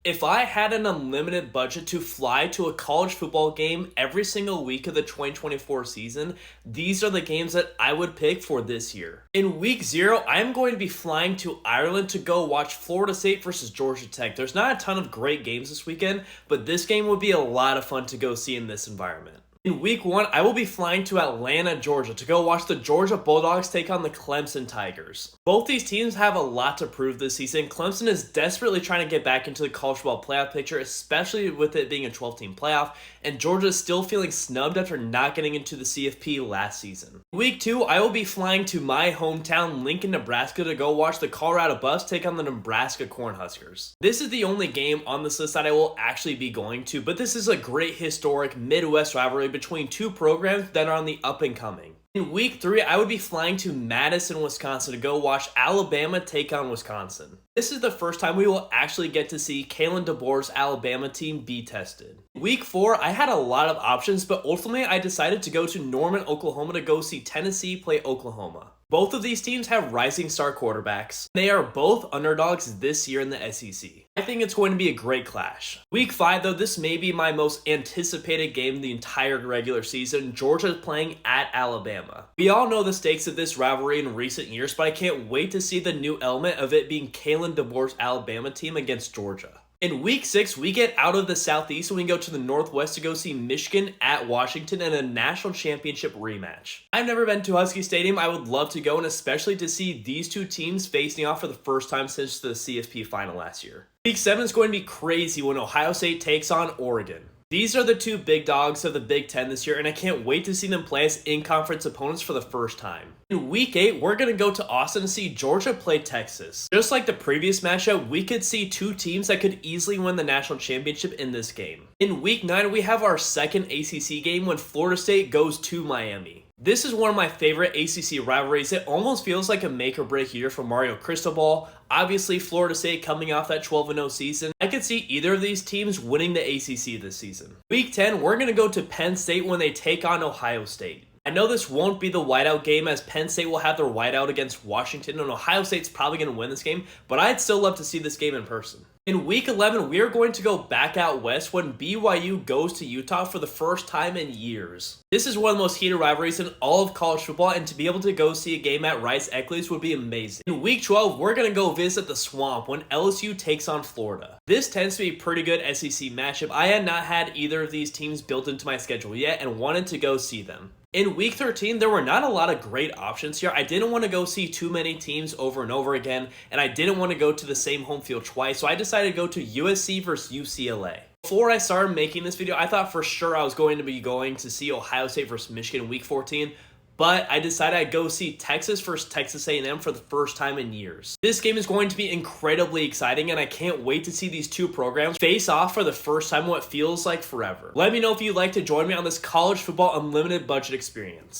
If I had an unlimited budget to fly to a college football game every single week of the 2024 season, these are the games that I would pick for this year. In week 0, I'm going to be flying to Ireland to go watch Florida State versus Georgia Tech. There's not a ton of great games this weekend, but this game would be a lot of fun to go see in this environment. In week 1, I will be flying to Atlanta, Georgia to go watch the Georgia Bulldogs take on the Clemson Tigers. Both these teams have a lot to prove this season. Clemson is desperately trying to get back into the college football playoff picture, especially with it being a 12-team playoff, and Georgia is still feeling snubbed after not getting into the CFP last season. In week 2, I will be flying to my hometown, Lincoln, Nebraska to go watch the Colorado Buffs take on the Nebraska Cornhuskers. This is the only game on this list that I will actually be going to, but this is a great historic Midwest rivalry between two programs that are on the up and coming. In week 3, I would be flying to Madison, Wisconsin to go watch Alabama take on Wisconsin. This is the first time we will actually get to see Kalen DeBoer's Alabama team be tested. Week 4, I had a lot of options, but ultimately I decided to go to Norman, Oklahoma to go see Tennessee play Oklahoma. Both of these teams have rising star quarterbacks. They are both underdogs this year in the SEC. I think it's going to be a great clash. Week 5, though, this may be my most anticipated game the entire regular season. Georgia is playing at Alabama. We all know the stakes of this rivalry in recent years, but I can't wait to see the new element of it being Kalen DeBoer's Alabama team against Georgia. In week 6, we get out of the Southeast and we go to the Northwest to go see Michigan at Washington in a national championship rematch. I've never been to Husky Stadium. I would love to go, and especially to see these two teams facing off for the first time since the CFP final last year. Week 7 is going to be crazy when Ohio State takes on Oregon. These are the two big dogs of the Big Ten this year, and I can't wait to see them play as in-conference opponents for the first time. In week 8, we're going to go to Austin to see Georgia play Texas. Just like the previous matchup, we could see two teams that could easily win the national championship in this game. In week 9, we have our second ACC game when Florida State goes to Miami. This is one of my favorite ACC rivalries. It almost feels like a make or break year for Mario Cristobal. Obviously, Florida State coming off that 12-0 season. I could see either of these teams winning the ACC this season. Week 10, we're going to go to Penn State when they take on Ohio State. I know this won't be the whiteout game as Penn State will have their whiteout against Washington, and Ohio State's probably going to win this game, but I'd still love to see this game in person. In week 11, we are going to go back out west when BYU goes to Utah for the first time in years. This is one of the most heated rivalries in all of college football, and to be able to go see a game at Rice-Eccles would be amazing. In week 12, we're going to go visit the Swamp when LSU takes on Florida. This tends to be a pretty good SEC matchup. I had not had either of these teams built into my schedule yet and wanted to go see them. In week 13, there were not a lot of great options here. I didn't want to go see too many teams over and over again, and I didn't want to go to the same home field twice, so I decided to go to USC versus UCLA. Before I started making this video, I thought for sure I was going to be going to see Ohio State versus Michigan in week 14, but I decided I'd go see Texas versus Texas A&M for the first time in years. This game is going to be incredibly exciting, and I can't wait to see these two programs face off for the first time in what feels like forever. Let me know if you'd like to join me on this college football unlimited budget experience.